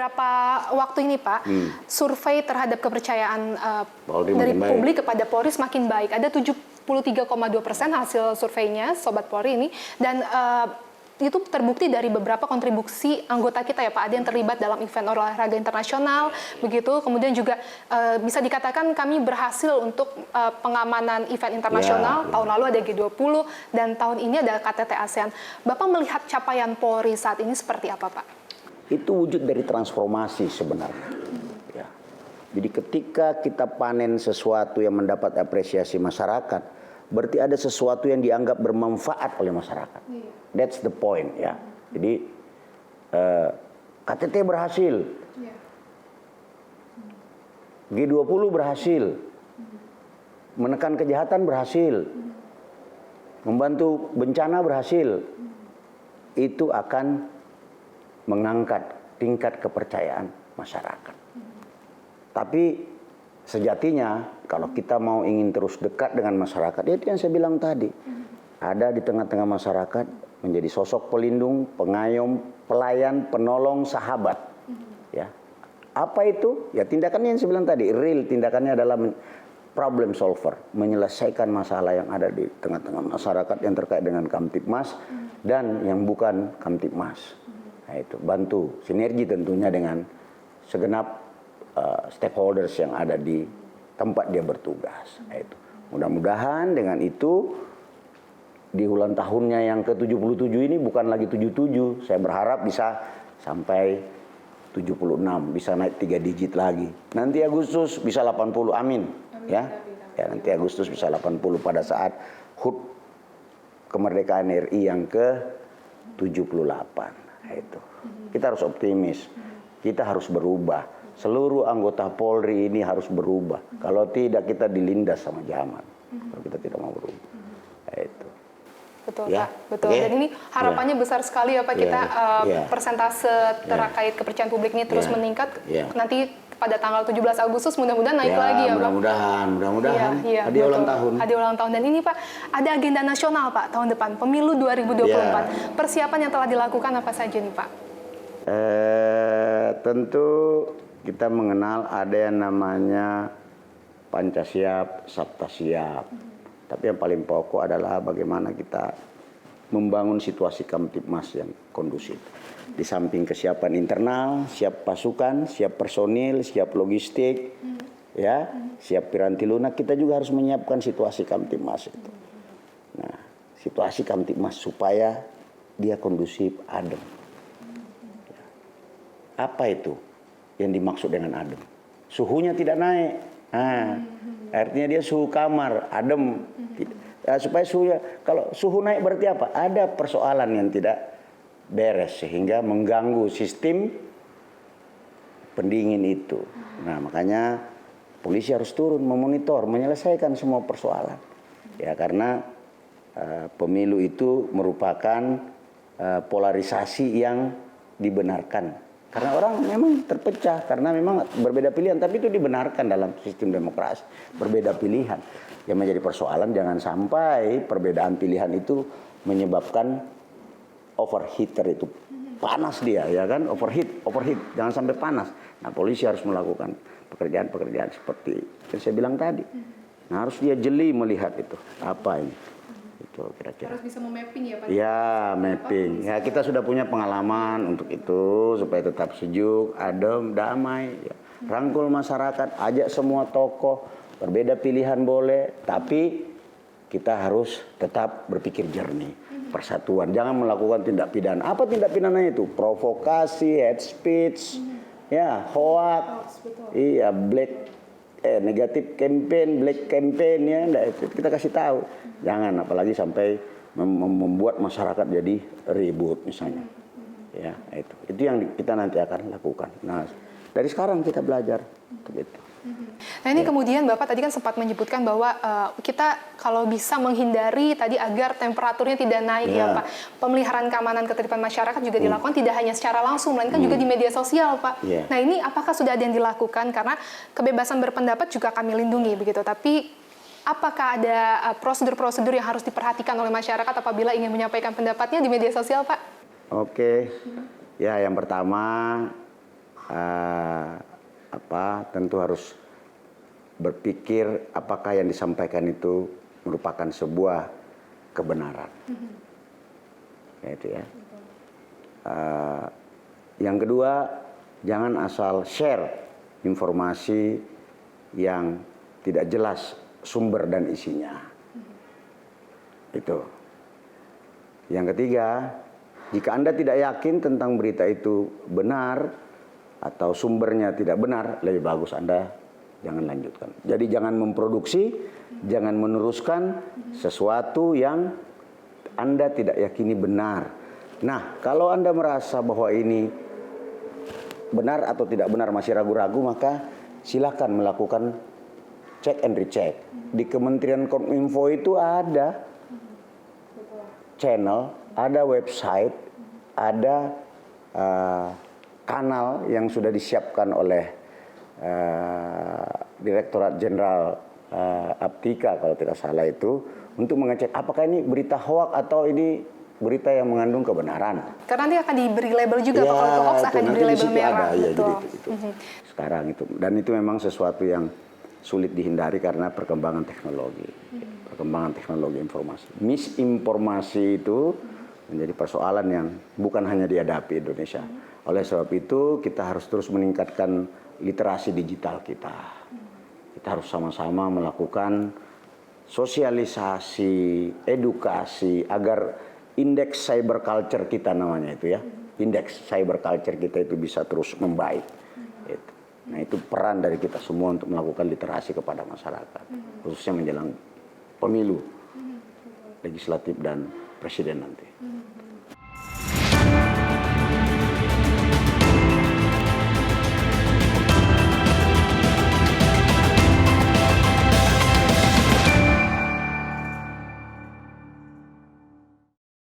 beberapa waktu ini Pak, survei terhadap kepercayaan dari publik kepada Polri semakin baik. Ada 73,2% hasil surveinya Sobat Polri ini, dan itu terbukti dari beberapa kontribusi anggota kita ya Pak. Ada yang terlibat dalam event olahraga internasional, begitu. Kemudian juga bisa dikatakan kami berhasil untuk pengamanan event internasional. Tahun lalu ada G20 dan tahun ini ada KTT ASEAN. Bapak melihat capaian Polri saat ini seperti apa Pak? Itu wujud dari transformasi sebenarnya. Ya. Jadi ketika kita panen sesuatu yang mendapat apresiasi masyarakat, berarti ada sesuatu yang dianggap bermanfaat oleh masyarakat. That's the point ya. Jadi KTT berhasil, G20 berhasil, menekan kejahatan berhasil, membantu bencana berhasil. Itu akan mengangkat tingkat kepercayaan masyarakat. Tapi sejatinya kalau kita mau ingin terus dekat dengan masyarakat, itu yang saya bilang tadi. Ada di tengah-tengah masyarakat menjadi sosok pelindung, pengayom, pelayan, penolong, sahabat. Ya. Apa itu? Ya tindakannya yang saya bilang tadi, real tindakannya adalah problem solver, menyelesaikan masalah yang ada di tengah-tengah masyarakat yang terkait dengan Kamtibmas dan yang bukan Kamtibmas. Nah, itu bantu sinergi tentunya dengan segenap stakeholders yang ada di tempat dia bertugas. Nah, itu. Mudah-mudahan dengan itu di ulang tahunnya yang ke-77 ini bukan lagi 77. Saya berharap bisa sampai 76, bisa naik 3 digit lagi. Nanti Agustus bisa 80, amin. Ya. Ya, nanti Agustus bisa 80 pada saat HUT kemerdekaan RI yang ke-78. Nah, itu. Kita harus optimis. Kita harus berubah. Seluruh anggota Polri ini harus berubah. Kalau tidak kita dilindas sama zaman. Kalau kita tidak mau berubah. Nah, itu. Betul ya. Pak, betul. Dan ini harapannya besar sekali ya Pak, kita persentase terkait kepercayaan publik ini terus meningkat. Nanti pada tanggal 17 Agustus mudah-mudahan naik lagi ya Pak. Mudah-mudahan. Hadiah ulang tahun. Hadiah ulang tahun. Dan ini Pak, ada agenda nasional Pak tahun depan, pemilu 2024. Persiapan yang telah dilakukan apa saja nih Pak? Tentu kita mengenal ada yang namanya Pancasiap, Saptasiap. Tapi yang paling pokok adalah bagaimana kita membangun situasi Kamtibmas yang kondusif. Di samping kesiapan internal, siap pasukan, siap personil, siap logistik, ya, siap piranti lunak, kita juga harus menyiapkan situasi Kamtibmas itu. Nah, situasi Kamtibmas supaya dia kondusif, adem. Apa itu yang dimaksud dengan adem? Suhunya tidak naik. Nah, artinya dia suhu kamar, adem. Supaya suhunya, kalau suhu naik berarti apa? Ada persoalan yang tidak beres sehingga mengganggu sistem pendingin itu. Nah, makanya polisi harus turun memonitor, menyelesaikan semua persoalan. Ya, karena pemilu itu merupakan polarisasi yang dibenarkan. Karena orang memang terpecah, karena memang berbeda pilihan, tapi itu dibenarkan dalam sistem demokrasi. Berbeda pilihan. Yang menjadi persoalan jangan sampai perbedaan pilihan itu menyebabkan overheater itu. Panas dia, ya kan? Overheat. Jangan sampai panas. Nah, polisi harus melakukan pekerjaan-pekerjaan seperti yang saya bilang tadi. Nah, harus dia jeli melihat itu. Apa ini? Itu kira-kira. Harus bisa memapping ya Pak? Ya, mapping. Ya, kita sudah punya pengalaman untuk itu supaya tetap sejuk, adem, damai. Ya. Rangkul masyarakat, ajak semua tokoh, berbeda pilihan boleh, tapi kita harus tetap berpikir jernih. Persatuan, jangan melakukan tindak pidana. Apa tindak pidana itu? Provokasi, hate speech, ya, hoax, iya, negatif campaign, black campaign, ya, kita kasih tahu. Jangan, apalagi sampai membuat masyarakat jadi ribut misalnya. Ya, itu yang kita nanti akan lakukan. Nah, dari sekarang kita belajar untuk itu. Nah, ini kemudian Bapak tadi kan sempat menyebutkan bahwa kita kalau bisa menghindari tadi agar temperaturnya tidak naik ya Pak. Pemeliharaan keamanan ketertiban masyarakat juga dilakukan tidak hanya secara langsung, melainkan juga di media sosial Pak. Nah, ini apakah sudah ada yang dilakukan? Karena kebebasan berpendapat juga kami lindungi begitu. Tapi apakah ada prosedur-prosedur yang harus diperhatikan oleh masyarakat apabila ingin menyampaikan pendapatnya di media sosial Pak? Oke. Ya, yang pertama tentu harus berpikir apakah yang disampaikan itu merupakan sebuah kebenaran. Itu ya. Yang kedua, jangan asal share informasi yang tidak jelas sumber dan isinya. Itu. Yang ketiga, jika Anda tidak yakin tentang berita itu benar atau sumbernya tidak benar, lebih bagus Anda jangan lanjutkan. Jadi jangan memproduksi, jangan meneruskan sesuatu yang Anda tidak yakini benar. Nah, kalau Anda merasa bahwa ini benar atau tidak benar, masih ragu-ragu, maka silakan melakukan check and recheck. Di Kementerian Kominfo itu ada channel, ada website, ada kanal yang sudah disiapkan oleh Direktorat Jenderal Aptika kalau tidak salah itu, untuk mengecek apakah ini berita hoax atau ini berita yang mengandung kebenaran. Karena nanti akan diberi label juga, ya, kalau itu hoax akan diberi label merah. Ada, ya, jadi itu. Sekarang itu, dan itu memang sesuatu yang sulit dihindari karena perkembangan teknologi, perkembangan teknologi informasi. Misinformasi itu menjadi persoalan yang bukan hanya dihadapi Indonesia. Oleh sebab itu kita harus terus meningkatkan literasi digital kita. Kita harus sama-sama melakukan sosialisasi, edukasi agar indeks cyber culture kita namanya itu ya, indeks cyber culture kita itu bisa terus membaik. Gitu. Nah itu peran dari kita semua untuk melakukan literasi kepada masyarakat, khususnya menjelang pemilu legislatif dan presiden nanti.